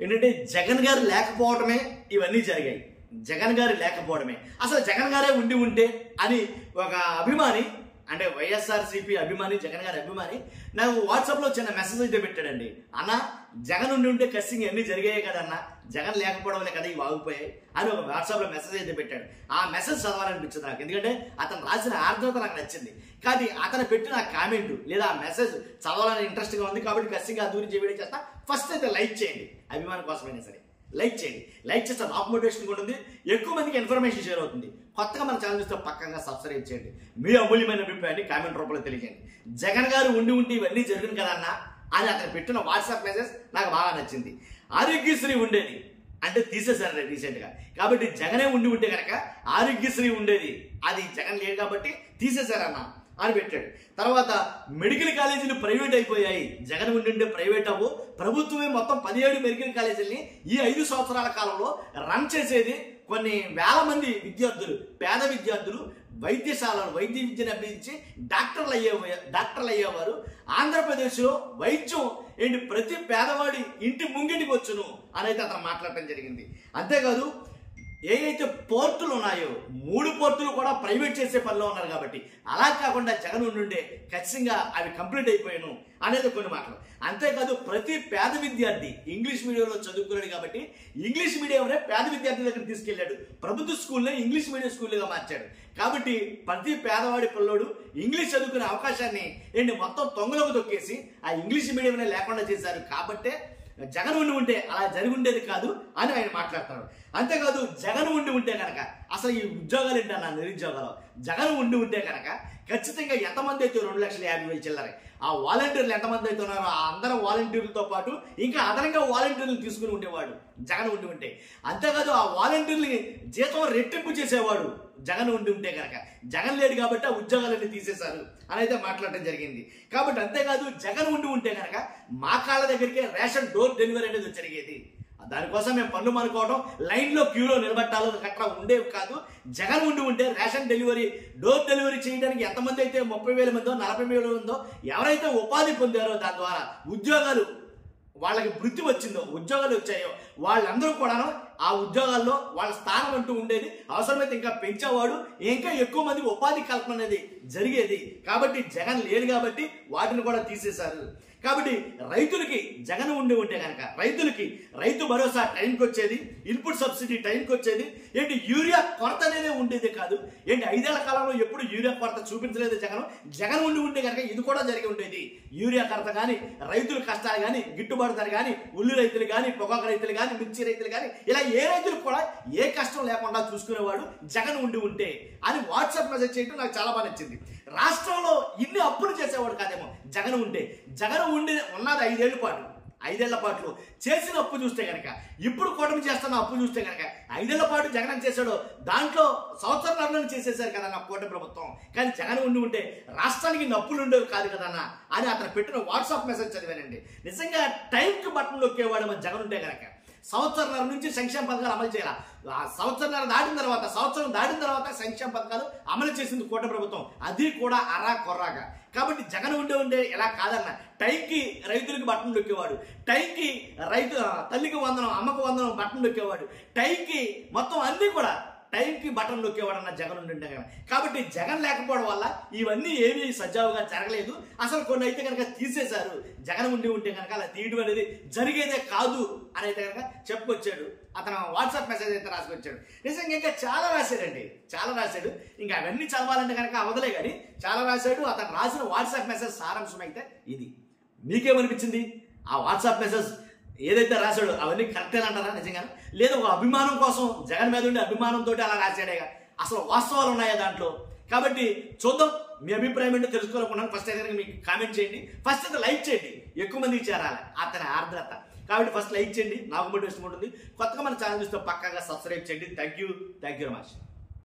ఏంటంటే జగన్ గారు లేకపోవడమే ఇవన్నీ జరిగాయి. జగన్ గారు లేకపోవడమే, అసలు జగన్ గారే ఉండి ఉంటే అని ఒక అభిమాని, అంటే వైఎస్ఆర్సీపీ అభిమాని, జగన్ గారి అభిమాని నాకు వాట్సాప్లో చిన్న మెసేజ్ అయితే పెట్టాడండి. అన్న, జగన్ ఉండి ఉంటే ఖచ్చితంగా అన్నీ జరిగాయి కదన్న, జగన్ లేకపోవడం వల్ల కదా ఇవి ఆగిపోయాయి అని ఒక వాట్సాప్లో మెసేజ్ అయితే పెట్టాడు. ఆ మెసేజ్ చదవాలనిపించింది నాకు, ఎందుకంటే అతను రాసిన ఆర్ద్రత నాకు నచ్చింది. కానీ అతను పెట్టిన కామెంట్ లేదా ఆ మెసేజ్ చదవాలని ఇంట్రెస్ట్గా ఉంది కాబట్టి ఖచ్చితంగా అది గురించి వీడియో చేస్తా. ఫస్ట్ అయితే లైక్ చేయండి, అభిమాని కోసమైనా సరే లైక్ చేయండి. లైక్ చేస్తే నాకు మోటివేషన్ ఉంటుంది, ఎక్కువ మందికి ఇన్ఫర్మేషన్ షేర్ అవుతుంది. కొత్తగా మన ఛానల్ చూస్తే పక్కంగా సబ్స్క్రైబ్ చేయండి. మీ అమూల్యమైన అభిప్రాయాన్ని కామెంట్ రూపంలో తెలియజేయండి. జగన్ గారు ఉండి ఉంటే ఇవన్నీ జరిగింది కదా అన్న అని అతను పెట్టిన వాట్సాప్ మెసేజ్ నాకు బాగా నచ్చింది. ఆరోగ్యశ్రీ ఉండేది అంటే తీసేశారు రీసెంట్గా, కాబట్టి జగనే ఉండి ఉంటే కనుక ఆరోగ్యశ్రీ ఉండేది, అది జగన్ లేడు కాబట్టి తీసేశారన్న అని పెట్టాడు. తర్వాత మెడికల్ కాలేజీలు ప్రైవేట్ అయిపోయాయి, జగన్ ఉండి ప్రైవేట్ అవ్వు, ప్రభుత్వమే మొత్తం 17 మెడికల్ కాలేజీలని ఈ 5 సంవత్సరాల కాలంలో రన్ చేసేది. కొన్ని వేల మంది విద్యార్థులు, పేద విద్యార్థులు వైద్యశాలలు వైద్య విద్యను అభ్యసించి డాక్టర్లు అయ్యేవారు. ఆంధ్రప్రదేశ్లో వైద్యం ఏంటి ప్రతి పేదవాడి ఇంటి ముంగిటికి వచ్చును అని అయితే అతను మాట్లాడటం జరిగింది. అంతేకాదు ఏవైతే పోర్టులు ఉన్నాయో 3 పోర్టులు కూడా ప్రైవేట్ చేసే పనిలో ఉన్నారు కాబట్టి అలా కాకుండా జగన్ ఉండుండే ఖచ్చితంగా అవి కంప్లీట్ అయిపోయాను అనేది కొన్ని మాటలు. అంతేకాదు ప్రతి పేద విద్యార్థి ఇంగ్లీష్ మీడియంలో చదువుకున్నాడు కాబట్టి ఇంగ్లీష్ మీడియంనే పేద విద్యార్థి దగ్గర తీసుకెళ్లాడు, ప్రభుత్వ స్కూల్నే ఇంగ్లీష్ మీడియం స్కూల్గా మార్చాడు. కాబట్టి ప్రతి పేదవాడి పిల్లోడు ఇంగ్లీష్ చదువుకునే అవకాశాన్ని మొత్తం తొంగలోకి తొక్కేసి ఆ ఇంగ్లీష్ మీడియంనే లేకుండా చేశారు. కాబట్టే జగన్ ఉండి ఉంటే అలా జరిగి ఉండేది కాదు అని ఆయన మాట్లాడుతున్నాడు. అంతేకాదు జగన్ ఉండి ఉంటే కనుక అసలు ఈ ఉద్యోగాలు ఏంటన్నా, నిరుద్యోగాలు జగన్ ఉండి ఉంటే కనుక ఖచ్చితంగా ఎంతమంది అయితే 2,50,000 చిల్లరే, ఆ వాలంటీర్లు ఎంతమంది అయితే ఉన్నారో ఆ అందరూ వాలంటీర్లతో పాటు ఇంకా అదనంగా వాలంటీర్లు తీసుకుని ఉండేవాడు జగన్ ఉండి ఉంటే. అంతేకాదు ఆ వాలంటీర్లని జీతం రెట్టింపు చేసేవాడు జగన్ ఉండి ఉంటే కనుక. జగన్ లేడు కాబట్టి ఆ ఉద్యోగాలన్నీ తీసేశారు అని అయితే మాట్లాడటం జరిగింది. కాబట్టి అంతేకాదు జగన్ ఉండి ఉంటే కనుక మా కాళ్ళ దగ్గరికే రేషన్ డోర్ డెలివరీ అనేది జరిగేది. దానికోసం మేము పన్ను అనుకోవడం, లైన్లో క్యూలో నిలబట్టాలో అట్లా ఉండేవి కాదు. జగన్ ఉండి ఉంటే రేషన్ డెలివరీ డోర్ డెలివరీ చేయడానికి ఎంతమంది అయితే 30,000 మందో 40,000 మందో ఎవరైతే ఉపాధి పొందారో దాని ద్వారా ఉద్యోగాలు వాళ్ళకి వృత్తి వచ్చిందో ఉద్యోగాలు వచ్చాయో వాళ్ళందరూ కూడాను ఆ ఉద్యోగాల్లో వాళ్ళ స్థానం అంటూ ఉండేది. అవసరమైతే ఇంకా పెంచేవాడు, ఇంకా ఎక్కువ మంది ఉపాధి కల్పన అనేది జరిగేది. కాబట్టి జగన్ లేడు కాబట్టి వాటిని కూడా తీసేశారు. కాబట్టి రైతులకి జగన్ ఉండి ఉంటే కనుక రైతులకి రైతు భరోసా టైంకి వచ్చేది, ఇన్పుట్ సబ్సిడీ టైంకి వచ్చేది, యూరియా కొరత అనేది ఉండేది కాదు. 5 ఏళ్ల కాలంలో ఎప్పుడు యూరియా కొరత చూపించలేదు జగన్ ఉండి ఉంటే కనుక ఇది కూడా జరిగి ఉండేది. యూరియా కొరత కానీ, రైతుల కష్టాలు కానీ, గిట్టుబాటు ధర కానీ, ఉల్లి రైతులు కానీ, పొగాకు రైతులు కానీ, మిర్చి రైతులు కానీ, ఇలా ఏ రైతులు కూడా ఏ కష్టం లేకుండా చూసుకునేవాడు జగన్ ఉండి ఉంటే అని వాట్సాప్ మెసేజ్ చేయడం నాకు చాలా బాగా నచ్చింది. రాష్ట్రంలో ఇన్ని అప్పులు చేసేవాడు కాదేమో జగన్ ఉంటే. జగన్ ఉండి ఉన్నది 5 ఏళ్ల పాటు, 5 ఏళ్ల పాటు చేసిన అప్పు చూస్తే కనుక, ఇప్పుడు కూటమి చేస్తున్న అప్పు చూస్తే కనుక 5 ఏళ్ల పాటు జగన్ చేశాడు, దాంట్లో సంవత్సరాలను చేసేశారు కదా నా కూటమి ప్రభుత్వం. కానీ జగన్ ఉండి ఉంటే రాష్ట్రానికి నప్పులు ఉండేవి కాదు కదన్నా అని అతను పెట్టిన వాట్సాప్ మెసేజ్ చదివానండి. నిజంగా టైంకి బట్టలు నొక్కేవాడు మన జగన్ ఉంటే కనుక. సంవత్సరాల నుంచి సంక్షేమ పథకాలు అమలు చేయాలి, సంవత్సరం దాటిన తర్వాత సంక్షేమ పథకాలు అమలు చేసింది కూటమి ప్రభుత్వం, అది కూడా అరా కొర్రాగా. కాబట్టి జగన్ ఉండే ఎలా కాదన్న టైంకి రైతులకి బట్టలు నొక్కేవాడు, టైంకి తల్లికి వందనం, అమ్మకు వందనం బట్టలు నొక్కేవాడు, టైంకి మొత్తం అన్ని కూడా టైంకి బటన్ నొక్కేవాడు అన్న జగన్ ఉండే కనుక. కాబట్టి జగన్ లేకపోవడం వల్ల ఇవన్నీ ఏమీ సజావుగా జరగలేదు. అసలు కొన్ని అయితే కనుక తీసేశారు. జగన్ ఉండి ఉంటే కనుక అలా తీయడం అనేది జరిగేదే కాదు అని అయితే కనుక చెప్పుకొచ్చాడు. అతను వాట్సాప్ మెసేజ్ అయితే రాసుకొచ్చాడు. నిజంగా ఇంకా చాలా రాశాడండి, చాలా రాశాడు. ఇంకా అవన్నీ చదవాలంటే కనుక అవదలే కానీ చాలా రాశాడు. అతను రాసిన వాట్సాప్ మెసేజ్ సారాంశం అయితే ఇది. మీకేమనిపించింది? ఆ వాట్సాప్ మెసేజ్ ఏదైతే రాశాడో అవన్నీ కరెక్టే అంటారా నిజంగా? లేదా ఒక అభిమానం కోసం జగన్ మీద ఉండే అభిమానంతో అలా రాశాడేగా? అసలు వాస్తవాలు ఉన్నాయా దాంట్లో? కాబట్టి చూద్దాం, మీ అభిప్రాయం ఏంటో తెలుసుకోవాలనుకున్నాను. ఫస్ట్ అయితే మీకు కామెంట్ చేయండి, ఫస్ట్ అయితే లైక్ చేయండి, ఎక్కువ మందికి చేరాలి అతని ఆర్ద్రత. కాబట్టి ఫస్ట్ లైక్ చేయండి, నాకు మోటివేషన్ ఉంటుంది. కొత్తగా మన ఛానల్ చూస్తే పక్కాగా సబ్స్క్రైబ్ చేయండి. Thank you very much.